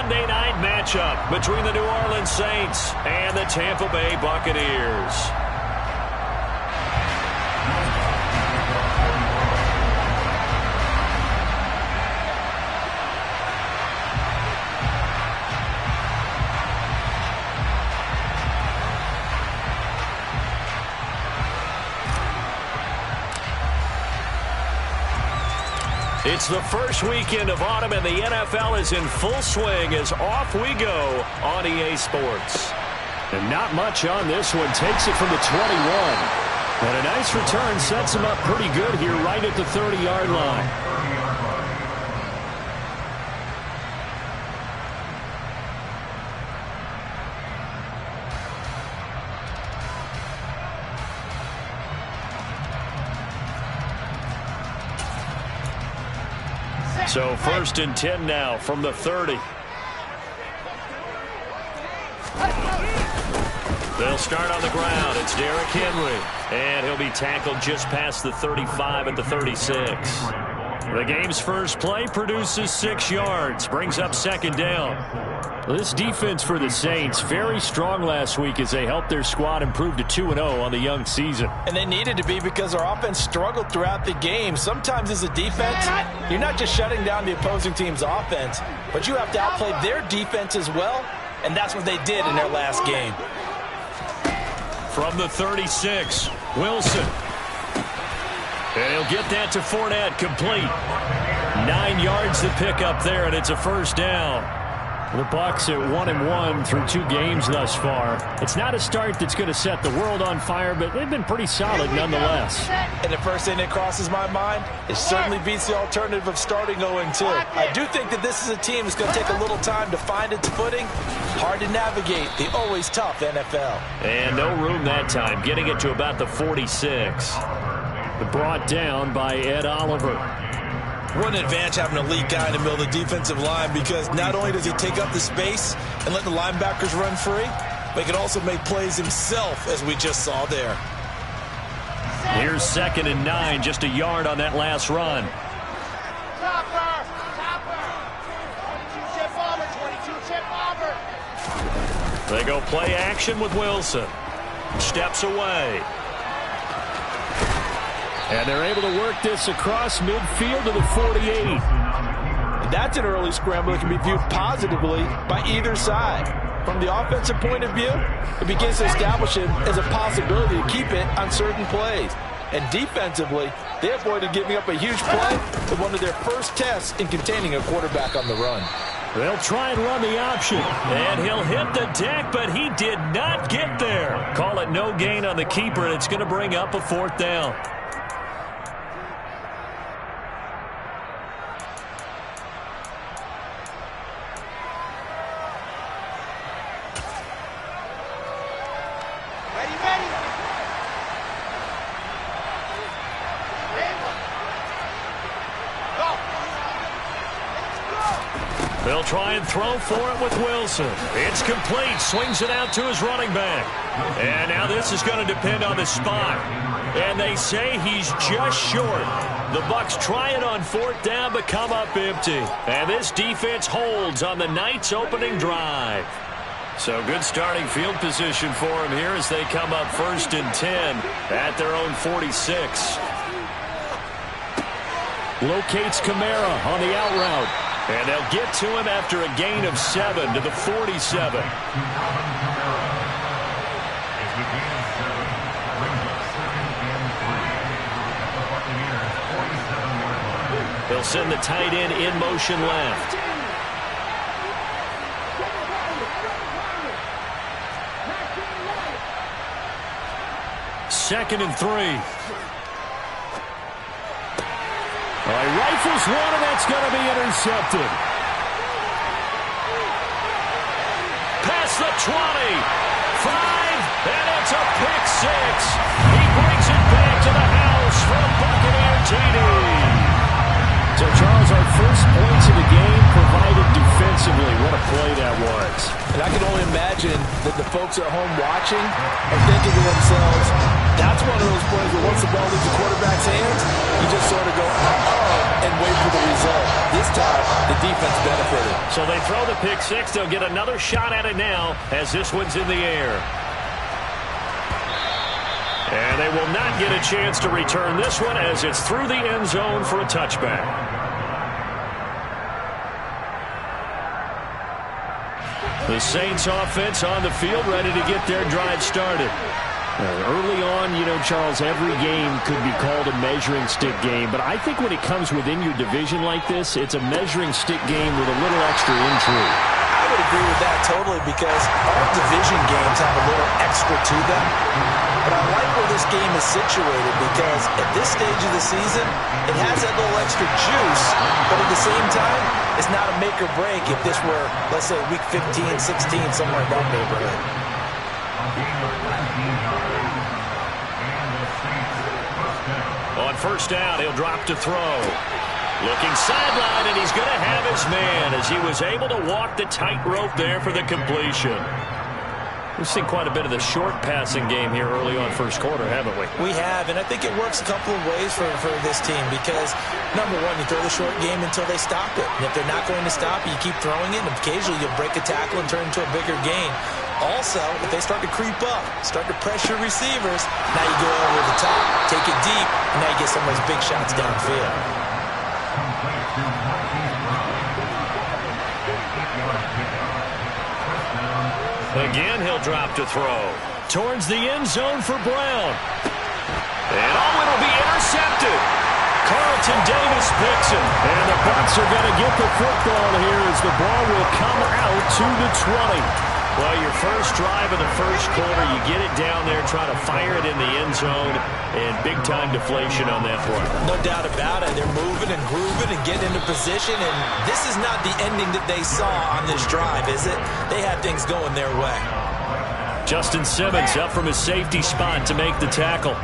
Monday night matchup between the New Orleans Saints and the Tampa Bay Buccaneers. It's the first weekend of autumn, and the NFL is in full swing as off we go on EA Sports. And not much on this one. Takes it from the 21. And a nice return sets him up pretty good here right at the 30-yard line. So 1st and 10 now from the 30. They'll start on the ground. It's Derrick Henry. And he'll be tackled just past the 35 at the 36. The game's first play produces 6 yards. Brings up 2nd down. This defense for the Saints, very strong last week as they helped their squad improve to 2-0 on the young season. And they needed to be because our offense struggled throughout the game. Sometimes as a defense, you're not just shutting down the opposing team's offense, but you have to outplay their defense as well, and that's what they did in their last game. From the 36, Wilson. And he'll get that to Fournette, complete. 9 yards to pick up there, and it's a 1st down. The Bucs at 1-1 through 2 games thus far. It's not a start that's going to set the world on fire, but they've been pretty solid nonetheless. And the first thing that crosses my mind, it certainly beats the alternative of starting 0-2. I do think that this is a team that's going to take a little time to find its footing. Hard to navigate the always tough NFL. And no room that time, getting it to about the 46. Brought down by Ed Oliver. What an advantage having a elite guy in the middle of the defensive line, because not only does he take up the space and let the linebackers run free, but he can also make plays himself, as we just saw there. Here's 2nd and 9, just a yard on that last run. They go play action with Wilson. Steps away. And they're able to work this across midfield to the 48. That's an early scramble that can be viewed positively by either side. From the offensive point of view, it begins to establish it as a possibility to keep it on certain plays. And defensively, they avoided giving up a huge play in one of their first tests in containing a quarterback on the run. They'll try and run the option. And he'll hit the deck, but he did not get there. Call it no gain on the keeper, and it's going to bring up a 4th down. They'll try and throw for it with Wilson. It's complete. Swings it out to his running back. And now this is going to depend on the spot. And they say he's just short. The Bucs try it on 4th down, but come up empty. And this defense holds on the night's opening drive. So good starting field position for him here as they come up 1st and 10 at their own 46. Locates Kamara on the out route. And they'll get to him after a gain of 7 to the 47. They'll send the tight end in motion left. Second and 3. He rifles one, and that's going to be intercepted. Past the 20. 5, and it's a pick 6. He brings it back to the house for a Buccaneer TD. So, Charles, our first points of the game provided defensively. What a play that was. And I can only imagine that the folks at home watching are thinking to themselves, That's one of those plays where once the ball leaves the quarterback's hands, you just sort of go, uh-oh, and wait for the result. This time, the defense benefited. So they throw the pick six. They'll get another shot at it now as this one's in the air. And they will not get a chance to return this one as it's through the end zone for a touchback. The Saints offense on the field ready to get their drive started. Early on, you know, Charles, every game could be called a measuring stick game. But I think when it comes within your division like this, it's a measuring stick game with a little extra intrigue. I would agree with that totally because all division games have a little extra to them. But I like where this game is situated because at this stage of the season, it has that little extra juice. But at the same time, it's not a make or break if this were, let's say, week 15, 16, somewhere in that neighborhood. On first down, he'll drop to throw. Looking sideline, and he's going to have his man as he was able to walk the tightrope there for the completion. We've seen quite a bit of the short passing game here early on first quarter, haven't we? We have, and I think it works a couple of ways for this team because, number one, you throw the short game until they stop it. And if they're not going to stop it, you keep throwing it, and occasionally you'll break a tackle and turn it into a bigger gain. Also, if they start to creep up, start to pressure receivers, now you go over the top, take it deep, and now you get some of those big shots downfield. Again, he'll drop to throw. Towards the end zone for Brown. And it'll be intercepted. Carlton Davis picks it. And the Bucs are going to get the football here as the ball will come out to the 20. Well, your first drive of the first quarter, you get it down there, try to fire it in the end zone, and big-time deflation on that play. No doubt about it. They're moving and grooving and getting into position, and this is not the ending that they saw on this drive, is it? They had things going their way. Justin Simmons up from his safety spot to make the tackle.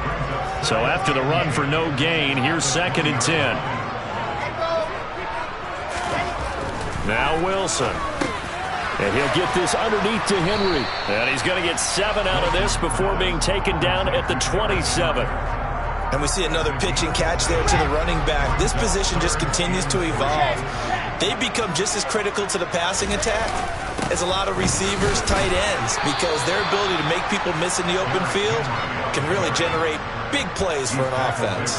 So after the run for no gain, here's 2nd and 10. Now Wilson. And he'll get this underneath to Henry. And he's going to get 7 out of this before being taken down at the 27. And we see another pitch and catch there to the running back. This position just continues to evolve. They become just as critical to the passing attack as a lot of receivers, tight ends, because their ability to make people miss in the open field can really generate big plays for an offense.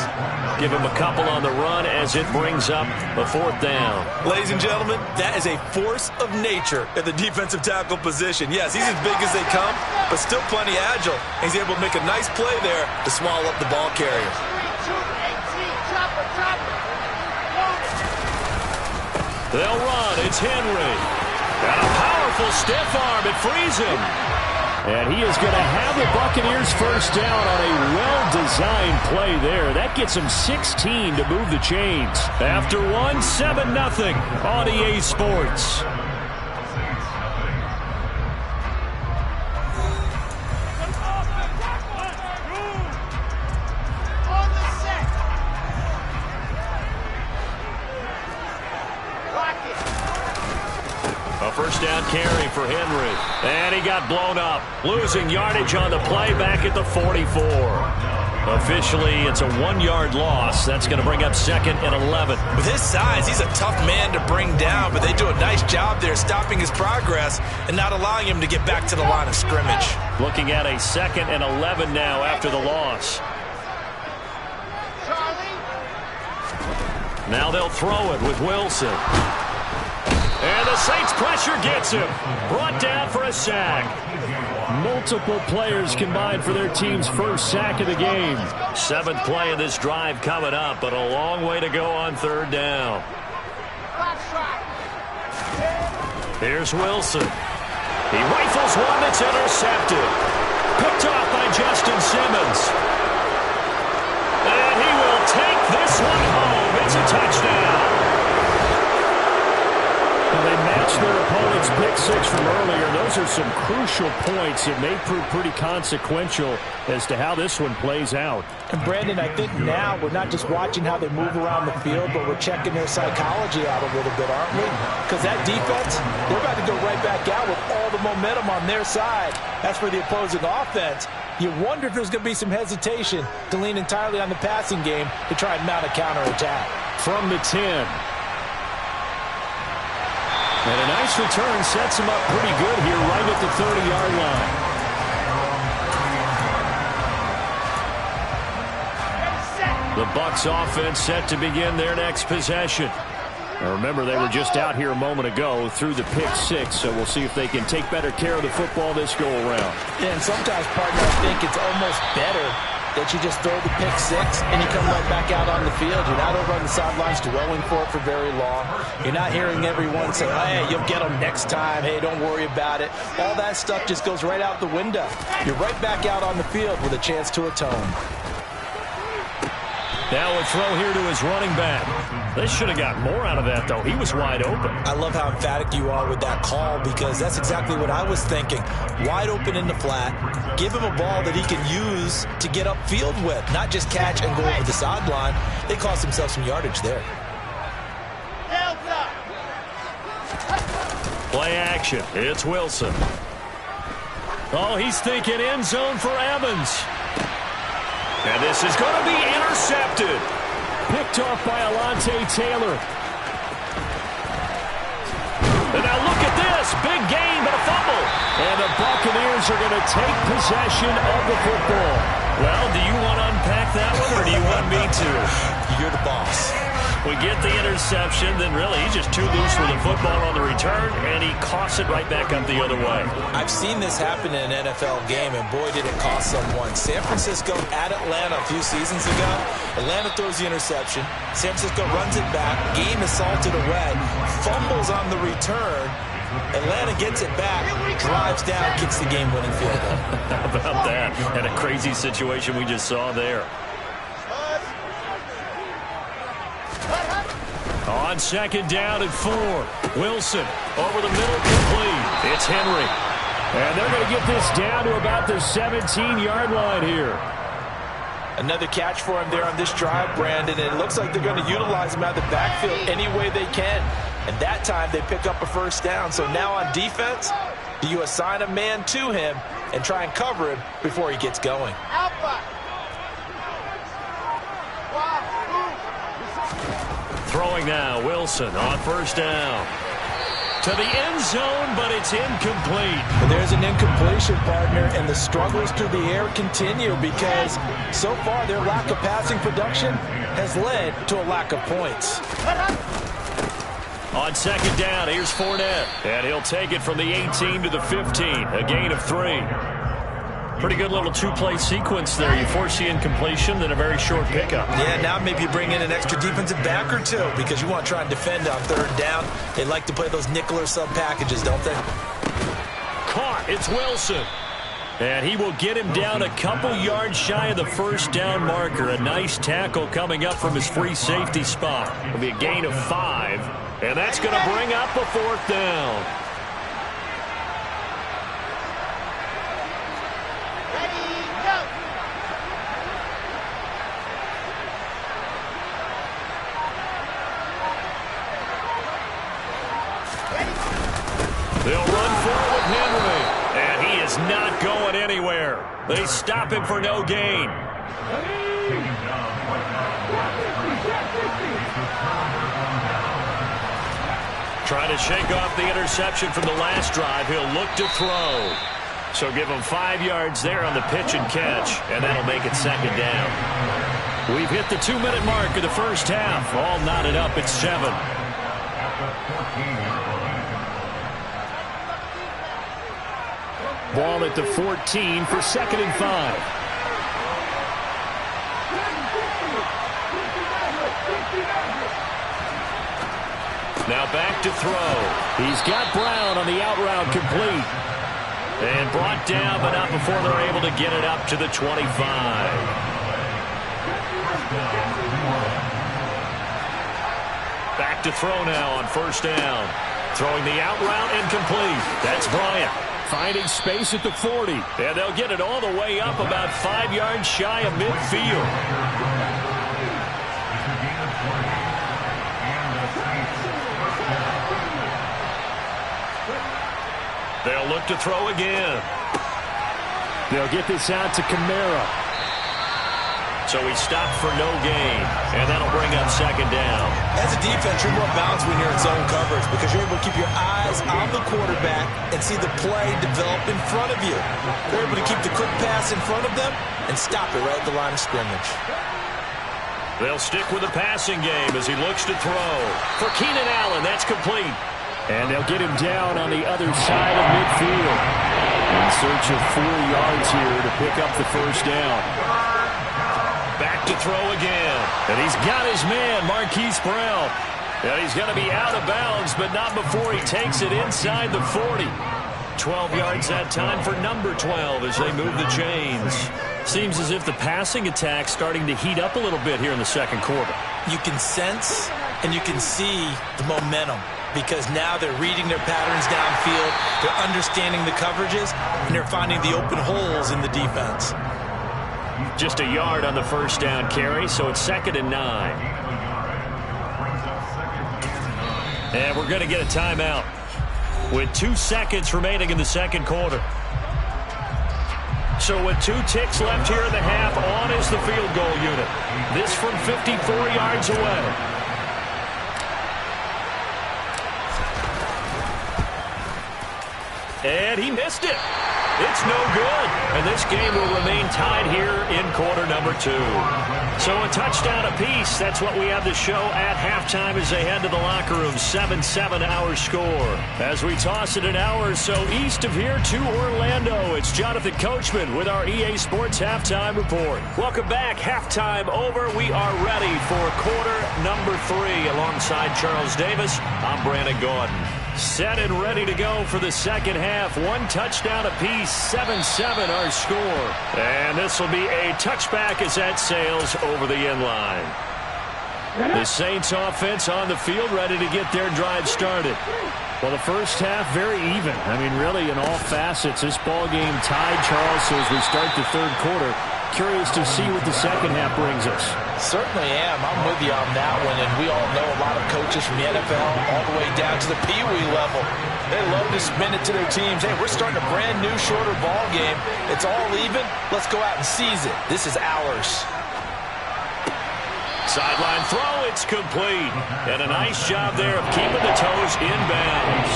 Give him a couple on the run as it brings up the 4th down. Ladies and gentlemen, that is a force of nature at the defensive tackle position. Yes, he's as big as they come, but still plenty agile. He's able to make a nice play there to swallow up the ball carrier. They'll run. It's Henry. And a powerful stiff arm. It frees him. And he is going to have the Buccaneers first down on a well-designed play there. That gets him 16 to move the chains. After 1, 7-0 on EA Sports. First down carry for Henry. And he got blown up. Losing yardage on the play back at the 44. Officially, it's a 1-yard loss. That's going to bring up 2nd and 11. With his size, he's a tough man to bring down, but they do a nice job there stopping his progress and not allowing him to get back to the line of scrimmage. Looking at a 2nd and 11 now after the loss. Now they'll throw it with Wilson. And the Saints pressure gets him. Brought down for a sack. Multiple players combined for their team's first sack of the game. 7th play of this drive coming up, but a long way to go on 3rd down. Here's Wilson. He rifles one that's intercepted. Picked off by Justin Simmons. And he will take this one home. It's a touchdown. They matched their opponent's pick six from earlier. Those are some crucial points that may prove pretty consequential as to how this one plays out. And Brandon, I think now we're not just watching how they move around the field, but we're checking their psychology out a little bit, aren't we? Because that defense, they're about to go right back out with all the momentum on their side. As for the opposing offense, you wonder if there's going to be some hesitation to lean entirely on the passing game to try and mount a counterattack. From the 10. And a nice return sets him up pretty good here right at the 30-yard line. The Bucs offense set to begin their next possession. Now remember, they were just out here a moment ago through the pick-6, so we'll see if they can take better care of the football this go-around. Yeah, and sometimes, partner, I think it's almost better that you just throw the pick-6 and you come right back out on the field. You're not over on the sidelines dwelling for it for very long. You're not hearing everyone say, oh, hey, you'll get them next time. Hey, don't worry about it. All that stuff just goes right out the window. You're right back out on the field with a chance to atone. Now a throw here to his running back. They should have got more out of that, though. He was wide open. I love how emphatic you are with that call, because that's exactly what I was thinking. Wide open in the flat. Give him a ball that he can use to get upfield with, not just catch and go over the sideline. They cost themselves some yardage there. Play action. It's Wilson. Oh, he's thinking end zone for Evans. And this is going to be intercepted. Picked off by Alontae Taylor. And now look at this. Big gain, but a fumble. And the Buccaneers are going to take possession of the football. Well, do you want to unpack that one, or do you want me to? You're the boss. We get the interception, then really he's just too loose with the football on the return, and he coughs it right back up the other way. I've seen this happen in an NFL game, and boy, did it cost someone. San Francisco at Atlanta a few seasons ago. Atlanta throws the interception. San Francisco runs it back. Game is salted away. Fumbles on the return. Atlanta gets it back, drives down, kicks the game-winning field goal. How about that? And a crazy situation we just saw there. On second down and 4. Wilson over the middle, complete. It's Henry. And they're going to get this down to about the 17-yard line here. Another catch for him there on this drive, Brandon, and it looks like they're going to utilize him out of the backfield any way they can. And that time they pick up a first down. So now on defense, do you assign a man to him and try and cover him before he gets going? Throwing now, Wilson on first down. To the end zone, but it's incomplete. And there's an incompletion, partner, and the struggles through the air continue because so far their lack of passing production has led to a lack of points. On second down, here's Fournette. And he'll take it from the 18 to the 15, a gain of 3. Pretty good little two-play sequence there. You force the incompletion, then a very short pickup. Yeah, now maybe you bring in an extra defensive back or two because you want to try and defend on third down. They like to play those nickel or sub packages, don't they? Caught. It's Wilson. And he will get him down a couple yards shy of the first down marker. A nice tackle coming up from his free safety spot. It'll be a gain of 5. And that's going to bring up a fourth down. They'll run forward with Henry. And he is not going anywhere. They stop him for no gain. Trying to shake off the interception from the last drive. He'll look to throw. So give him 5 yards there on the pitch and catch. And that'll make it second down. We've hit the 2-minute mark of the first half. All knotted up at 7. Ball at the 14 for second and 5. Now back to throw. He's got Brown on the out route complete. And brought down, but not before they're able to get it up to the 25. Back to throw now on first down. Throwing the out route incomplete. That's Bryant. Finding space at the 40. And they'll get it all the way up about 5 yards shy of midfield. They'll look to throw again. They'll get this out to Kamara. So he stopped for no gain, and that'll bring up second down. As a defense, you're more balanced when you're in zone coverage because you're able to keep your eyes on the quarterback and see the play develop in front of you. You're able to keep the quick pass in front of them and stop it right at the line of scrimmage. They'll stick with the passing game as he looks to throw. For Keenan Allen, that's complete. And they'll get him down on the other side of midfield. In search of 4 yards here to pick up the first down. Back to throw again. And he's got his man, Marquise Brown. And he's going to be out of bounds, but not before he takes it inside the 40. 12 yards that time for number 12 as they move the chains. Seems as if the passing attack's starting to heat up a little bit here in the second quarter. You can sense and you can see the momentum because now they're reading their patterns downfield, they're understanding the coverages, and they're finding the open holes in the defense. Just a yard on the first down carry, so it's 2nd and 9. And we're going to get a timeout with 2 seconds remaining in the second quarter. So with 2 ticks left here in the half, on is the field goal unit. This from 54 yards away. And he missed it. It's no good. And this game will remain tied here in quarter number 2. So a touchdown apiece. That's what we have to show at halftime as they head to the locker room. 7-7 our score. As we toss it an hour or so east of here to Orlando, it's Jonathan Coachman with our EA Sports Halftime Report. Welcome back. Halftime over. We are ready for quarter number 3. Alongside Charles Davis, I'm Brandon Gordon. Set and ready to go for the second half. 1 touchdown apiece, 7-7 our score. And this will be a touchback as that sails over the end line. The Saints offense on the field ready to get their drive started. Well, the first half very even. I mean, really in all facets, this ball game tied, Charles. So as we start the third quarter, curious to see what the second half brings us. Certainly am. I'm with you on that one, and we all know a lot of coaches from the NFL all the way down to the Pee Wee level. They love to spin it to their teams. Hey, we're starting a brand new, shorter ball game. It's all even. Let's go out and seize it. This is ours. Sideline throw, it's complete. And a nice job there of keeping the toes in bounds.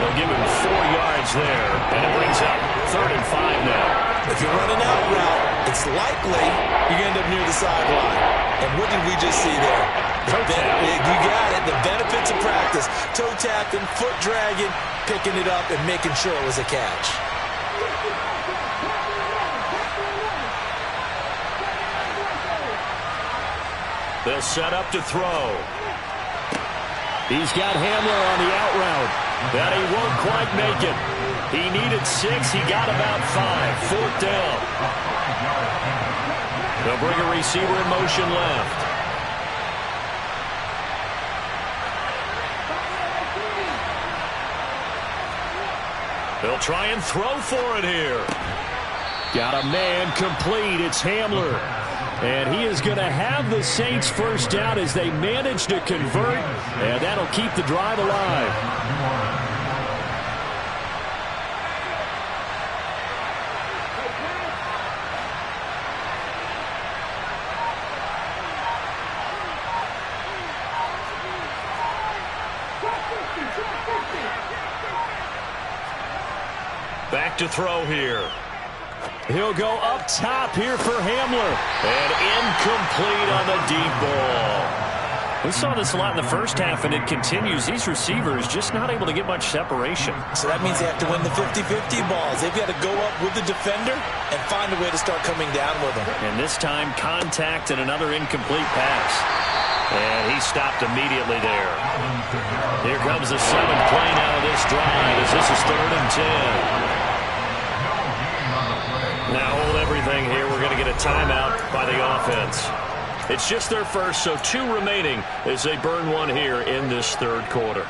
They'll give him 4 yards there, and it brings up 3rd and 5 now. If you're running out route, it's likely you're going to end up near the sideline. And what did we just see there? Toe tap. You got it. The benefits of practice. Toe tapping, foot dragging, picking it up, and making sure it was a catch. They'll set up to throw. He's got Hamler on the out route. That he won't quite make it. He needed 6. He got about 5. 4th down. They'll bring a receiver in motion left. They'll try and throw for it here. Got a man complete. It's Hamler. And he is going to have the Saints first down as they manage to convert. And that'll keep the drive alive. Back to throw here. He'll go up top here for Hamler. And incomplete on the deep ball. We saw this a lot in the first half, and it continues. These receivers just not able to get much separation. So that means they have to win the 50-50 balls. They've got to go up with the defender and find a way to start coming down with them. And this time, contact and another incomplete pass. And he stopped immediately there. Here comes the 7th play now of this drive as this is 3rd and 10. Now hold everything here. We're going to get a timeout by the offense. It's just their first, so 2 remaining as they burn 1 here in this third quarter.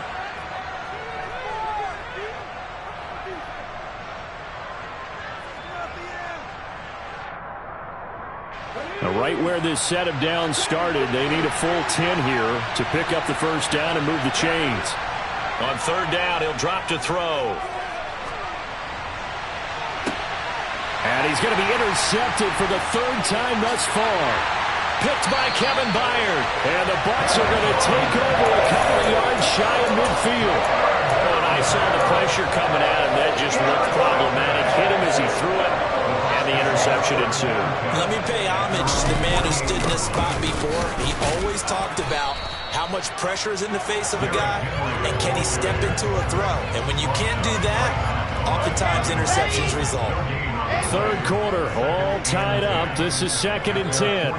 Now right where this set of downs started, they need a full 10 here to pick up the first down and move the chains. On 3rd down, he'll drop to throw. And he's going to be intercepted for the third time thus far. Picked by Kevin Byard. And the Bucs are going to take over a couple of yards shy of midfield. When I saw the pressure coming at him, that just looked problematic. Hit him as he threw it, and the interception ensued. Let me pay homage to the man who stood in this spot before. He always talked about how much pressure is in the face of a guy, and can he step into a throw? And when you can't do that, oftentimes interceptions result. Third quarter, all tied up. This is 2nd and 10.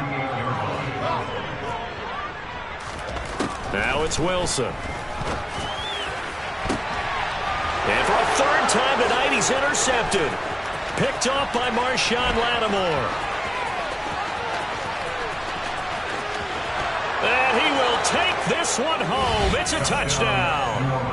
Now it's Wilson. And for a third time tonight, he's intercepted. Picked off by Marshawn Lattimore. And he will take this one home. It's a touchdown.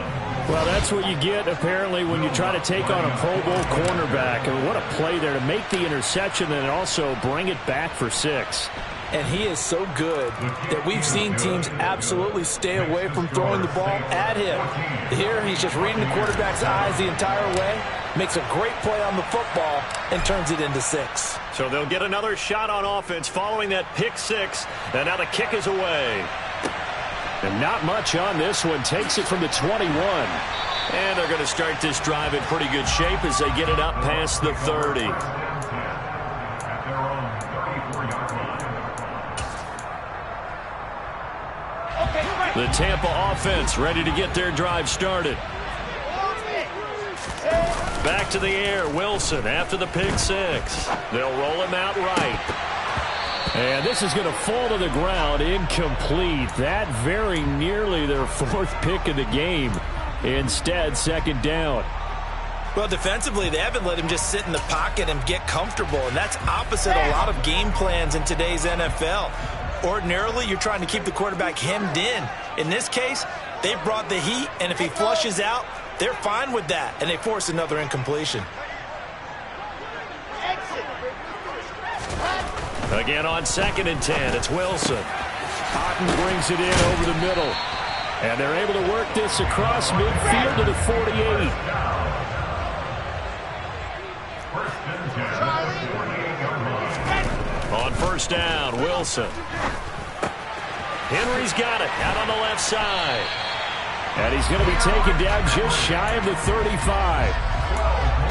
Well, that's what you get, apparently, when you try to take on a Pro Bowl cornerback. I mean, what a play there to make the interception and also bring it back for 6. And he is so good that we've seen teams absolutely stay away from throwing the ball at him. Here, he's just reading the quarterback's eyes the entire way, makes a great play on the football, and turns it into 6. So they'll get another shot on offense following that pick 6, and now the kick is away. And not much on this one. Takes it from the 21. And they're going to start this drive in pretty good shape as they get it up past the 30. The Tampa offense ready to get their drive started. Back to the air, Wilson after the pick 6. They'll roll him out right. And this is going to fall to the ground, incomplete. That very nearly their 4th pick of the game. Instead, 2nd down. Well, defensively, they haven't let him just sit in the pocket and get comfortable, and that's opposite a lot of game plans in today's NFL. Ordinarily, you're trying to keep the quarterback hemmed in. In this case, they brought the heat, and if he flushes out, they're fine with that, and they force another incompletion. Again on 2nd and 10, it's Wilson. Otten brings it in over the middle. And they're able to work this across midfield to the 48. On 1st down, Wilson. Henry's got it out on the left side. And he's going to be taken down just shy of the 35.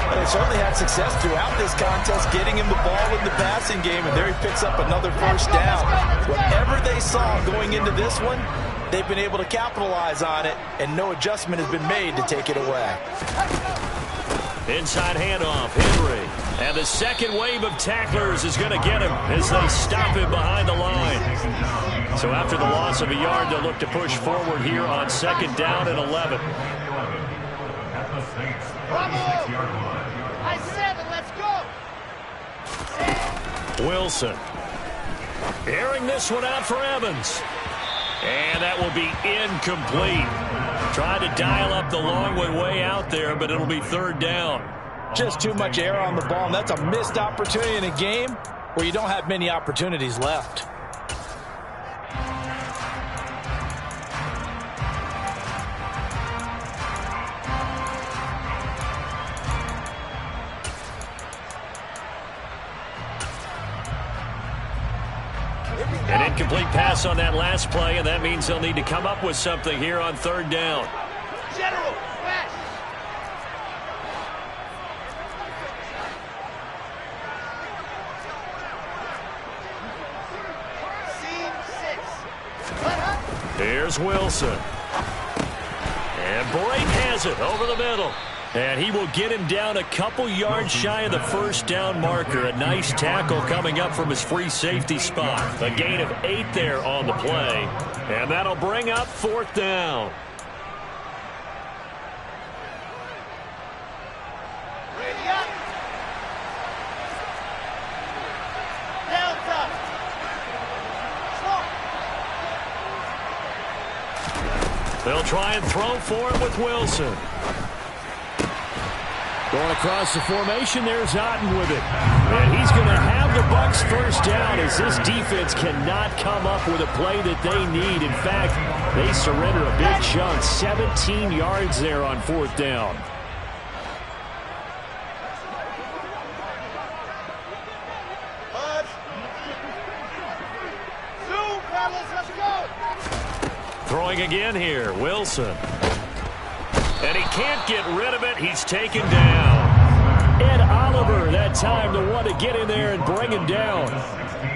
They certainly had success throughout this contest getting him the ball in the passing game, and there he picks up another 1st down. Whatever they saw going into this one, they've been able to capitalize on it, and no adjustment has been made to take it away. Inside handoff, Henry. And the second wave of tacklers is going to get him as they stop him behind the line. So after the loss of a yard, they'll look to push forward here on 2nd down and 11. Wilson airing this one out for Evans. And that will be incomplete. Trying to dial up the long way out there, but it'll be 3rd down. Just too much air on the ball, and that's a missed opportunity in a game where you don't have many opportunities left. An incomplete pass on that last play, and that means they'll need to come up with something here on 3rd down. General, flash. Scene 6. Here's Wilson. And Brake has it over the middle. And he will get him down a couple yards shy of the 1st down marker. A nice tackle coming up from his free safety spot. A gain of 8 there on the play. And that'll bring up 4th down. Ready up. Delta. Slow. They'll try and throw for it with Wilson. Going across the formation, there's Otten with it. And he's going to have the Bucs 1st down as this defense cannot come up with a play that they need. In fact, they surrender a big chunk, 17 yards there on 4th down. Throwing again here, Wilson. And he can't get rid of it. He's taken down. Ed Oliver, that time, the one to get in there and bring him down.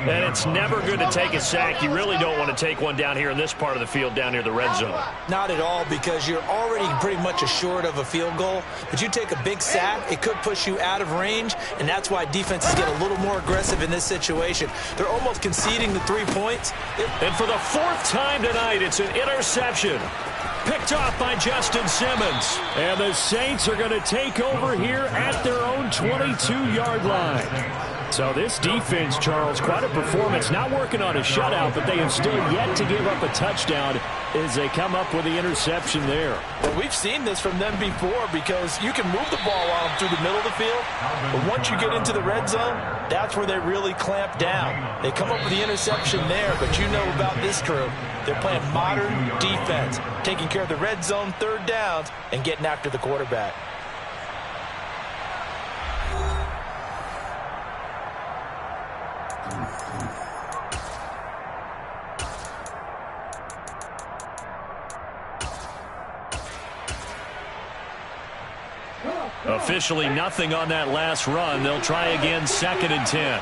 And it's never good to take a sack. You really don't want to take one down here in this part of the field, down near the red zone. Not at all, because you're already pretty much assured of a field goal. But you take a big sack, it could push you out of range, and that's why defenses get a little more aggressive in this situation. They're almost conceding the 3 points. And for the 4th time tonight, it's an interception. Picked off by Justin Simmons. And the Saints are going to take over here at their own 22-yard line. So this defense, Charles, quite a performance. Not working on a shutout, but they have still yet to give up a touchdown as they come up with the interception there. Well, we've seen this from them before, because you can move the ball on them through the middle of the field, but once you get into the red zone, that's where they really clamp down. They come up with the interception there, but you know about this crew. They're playing modern defense, taking care of the red zone 3rd downs and getting after the quarterback. Officially nothing on that last run. They'll try again, 2nd and 10.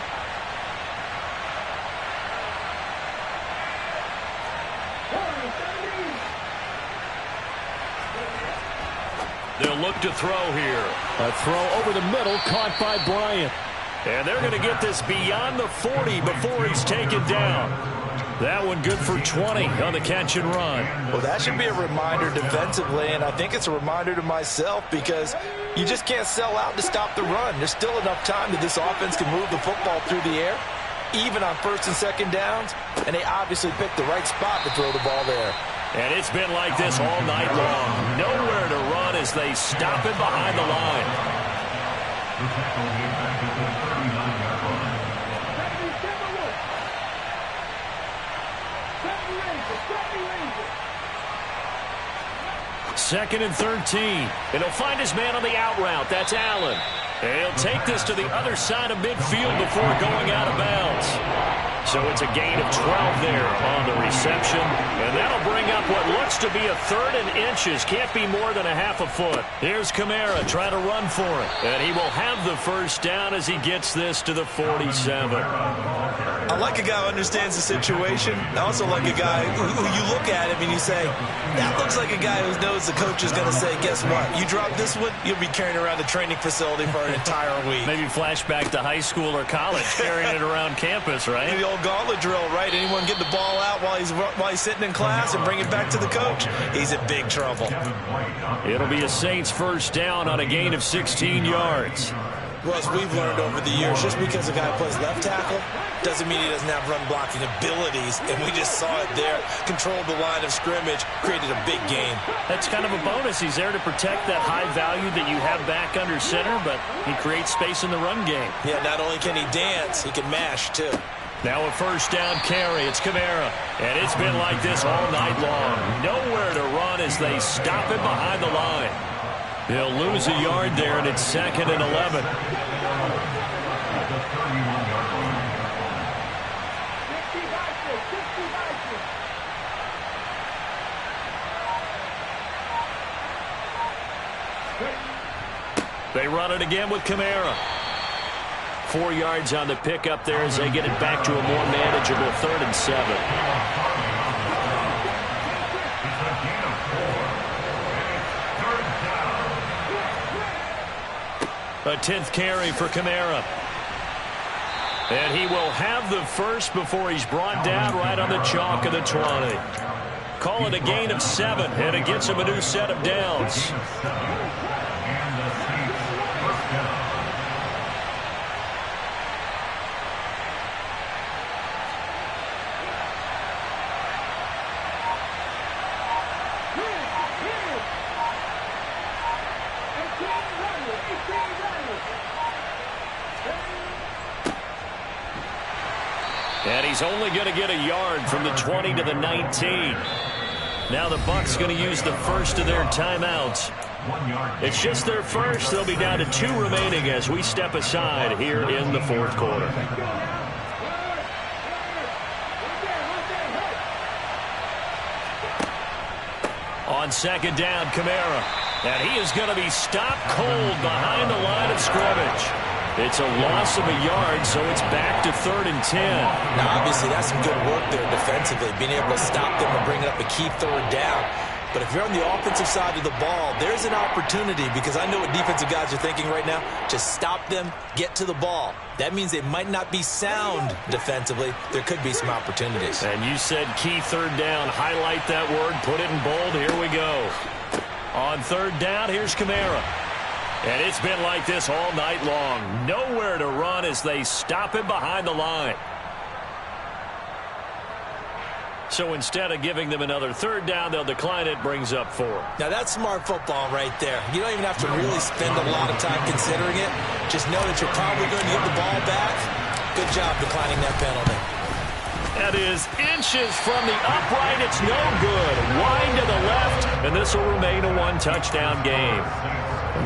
They'll look to throw here. A throw over the middle, caught by Bryant. And they're going to get this beyond the 40 before he's taken down. That one good for 20 on the catch and run. Well, that should be a reminder defensively, and I think it's a reminder to myself, because you just can't sell out to stop the run. There's still enough time that this offense can move the football through the air, even on 1st and 2nd downs, and they obviously picked the right spot to throw the ball there. And it's been like this all night long. Nowhere to run as they stop it behind the line. Second and 13. And he'll find his man on the out route. That's Allen. And he'll take this to the other side of midfield before going out of bounds. So it's a gain of 12 there on the reception. And that'll bring up what looks to be a 3rd and inches. Can't be more than a half a foot. Here's Kamara trying to run for it. And he will have the 1st down as he gets this to the 47. I like a guy who understands the situation. I also like a guy who you look at him and you say, that looks like a guy who knows the coach is going to say, guess what? You drop this one, you'll be carrying around the training facility for an entire week. Maybe flashback to high school or college, carrying it around campus, right? The old gauntlet drill, right? Anyone get the ball out while he's sitting in class and bring it back to the coach? He's in big trouble. It'll be a Saints 1st down on a gain of 16 yards. Well, as we've learned over the years, just because a guy plays left tackle doesn't mean he doesn't have run blocking abilities, and we just saw it there. Controlled the line of scrimmage, created a big game. That's kind of a bonus. He's there to protect that high value that you have back under center, but he creates space in the run game. Yeah, not only can he dance, he can mash, too. Now a 1st down carry. It's Kamara. And it's been like this all night long. Nowhere to run as they stop him behind the line. He'll lose a yard there, and it's 2nd and 11. They run it again with Kamara. 4 yards on the pickup there as they get it back to a more manageable 3rd and 7. A 10th carry for Kamara. And he will have the 1st before he's brought down right on the chalk of the 20. Call it a gain of 7, and it gets him a new set of downs. And he's only going to get a yard from the 20 to the 19. Now the Bucs going to use the 1st of their timeouts. It's just their 1st. They'll be down to 2 remaining as we step aside here in the 4th quarter. On second down, Kamara. And he is going to be stopped cold behind the line of scrimmage. It's a loss of a yard, so it's back to 3rd and 10. Now, obviously, that's some good work there defensively, being able to stop them and bring up a key 3rd down. But if you're on the offensive side of the ball, there's an opportunity, because I know what defensive guys are thinking right now. Just stop them, get to the ball. That means they might not be sound defensively. There could be some opportunities. And you said key 3rd down. Highlight that word. Put it in bold. Here we go. On 3rd down, here's Kamara. And it's been like this all night long. Nowhere to run as they stop him behind the line. So instead of giving them another 3rd down, they'll decline it. Brings up 4. Now, that's smart football right there. You don't even have to really spend a lot of time considering it. Just know that you're probably going to give the ball back. Good job declining that penalty. That is inches from the upright. It's no good. Wide to the left, and this will remain a 1-touchdown game.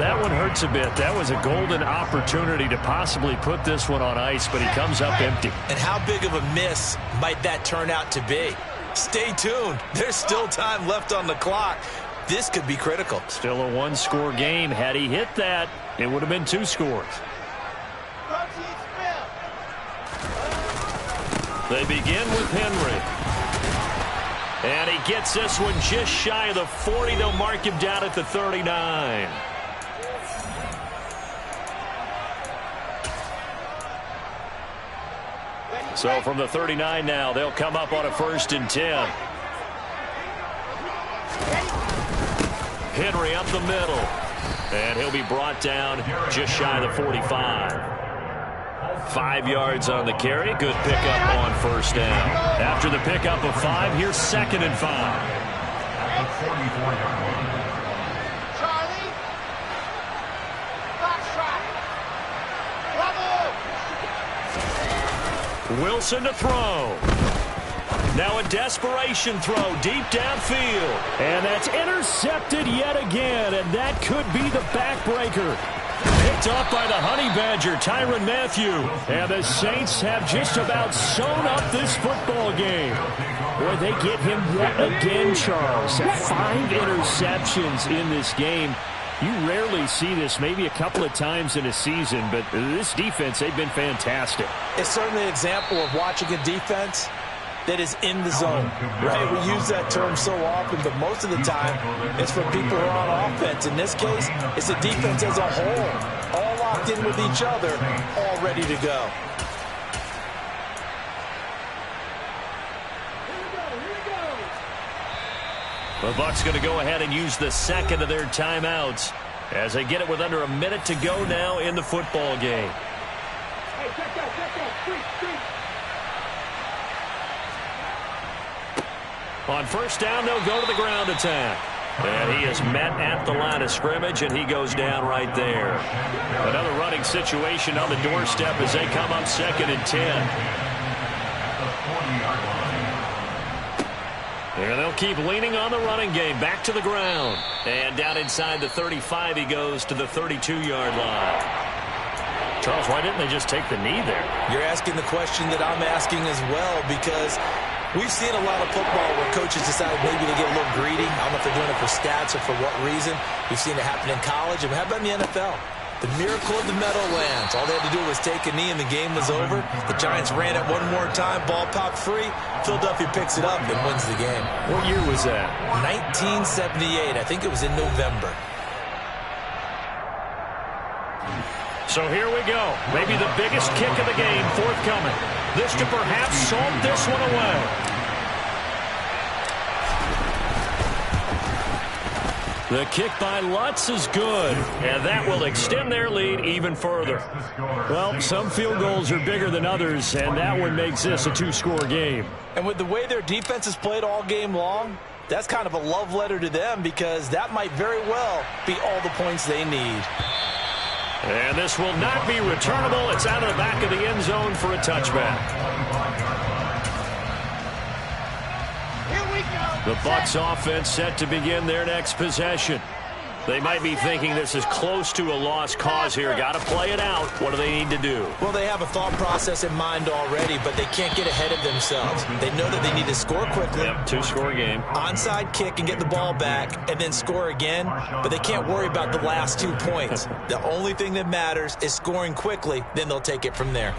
That one hurts a bit. That was a golden opportunity to possibly put this one on ice, but he comes up empty. And how big of a miss might that turn out to be? Stay tuned. There's still time left on the clock. This could be critical. Still a 1-score game. Had he hit that, it would have been 2 scores. They begin with Henry. And he gets this one just shy of the 40. They'll mark him down at the 39. So from the 39 now, they'll come up on a 1st and 10. Henry up the middle. And he'll be brought down just shy of the 45. 5 yards on the carry. Good pickup on 1st down. After the pickup of 5, here's 2nd and 5. Wilson to throw. Now a desperation throw deep downfield. And that's intercepted yet again, and that could be the backbreaker. Picked off by the Honey Badger, Tyrann Mathieu. And the Saints have just about sewn up this football game. Boy, they get him yet again, Charles. 5 interceptions in this game. You rarely see this, maybe a couple of times in a season, but this defense, they've been fantastic. It's certainly an example of watching a defense that is in the zone, right? We use that term so often, but most of the time it's for people who are on offense. In this case, it's the defense as a whole, all locked in with each other, all ready to go. The Bucs going to go ahead and use the 2nd of their timeouts as they get it with under a minute to go now in the football game. On 1st down, they'll go to the ground attack. And he is met at the line of scrimmage, and he goes down right there. Another running situation on the doorstep as they come up 2nd and 10. And they'll keep leaning on the running game. Back to the ground. And down inside the 35, he goes to the 32-yard line. Charles, why didn't they just take the knee there? You're asking the question that I'm asking as well, because we've seen a lot of football where coaches decide maybe to get a little greedy. I don't know if they're doing it for stats or for what reason. We've seen it happen in college. And how about in the NFL? The miracle of the Meadowlands. All they had to do was take a knee and the game was over. The Giants ran it one more time. Ball popped free. Philadelphia picks it up and wins the game. What year was that? 1978. I think it was in November. So here we go. Maybe the biggest kick of the game forthcoming. This to perhaps salt this one away. The kick by Lutz is good, and that will extend their lead even further. Well, some field goals are bigger than others, and that one makes this a 2-score game. And with the way their defense has played all game long, that's kind of a love letter to them, because that might very well be all the points they need. And this will not be returnable. It's out of the back of the end zone for a touchback. The Bucs offense set to begin their next possession. They might be thinking this is close to a lost cause here. Got to play it out. What do they need to do? Well, they have a thought process in mind already, but they can't get ahead of themselves. They know that they need to score quickly. Yep, two-score game. Onside kick and get the ball back and then score again, but they can't worry about the last 2 points. The only thing that matters is scoring quickly, then they'll take it from there.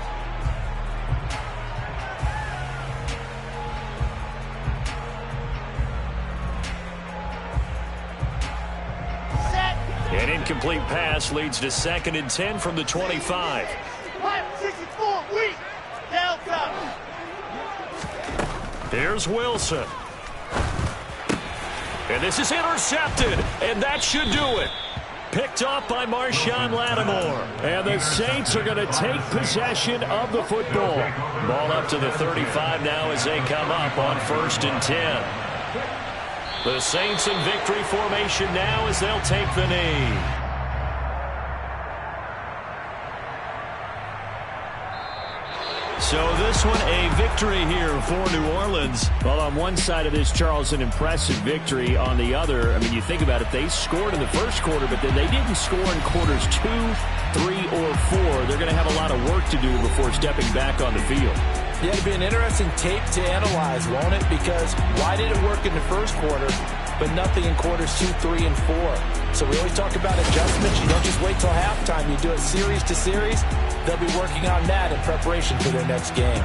An incomplete pass leads to 2nd and 10 from the 25. 564, weak. Delta. Here's Wilson. And this is intercepted, and that should do it. Picked off by Marshawn Lattimore. And the Saints are going to take possession of the football. Ball up to the 35 now as they come up on 1st and 10. The Saints in victory formation now as they'll take the knee. So this one a victory here for New Orleans. Well, on one side of this, Charles, an impressive victory. On the other, I mean, you think about it, they scored in the first quarter, but then they didn't score in quarters 2, 3, or 4. They're going to have a lot of work to do before stepping back on the field. Yeah, it'll be an interesting tape to analyze, won't it? Because why did it work in the first quarter, but nothing in quarters 2, 3, and 4? So we always talk about adjustments. You don't just wait till halftime. You do it series to series. They'll be working on that in preparation for their next game.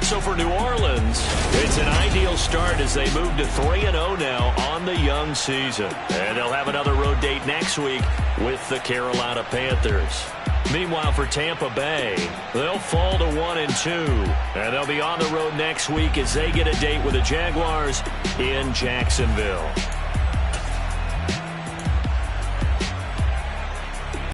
So for New Orleans, it's an ideal start as they move to 3-0 now on the young season. And they'll have another road date next week with the Carolina Panthers. Meanwhile, for Tampa Bay, they'll fall to 1-2. And they'll be on the road next week as they get a date with the Jaguars in Jacksonville.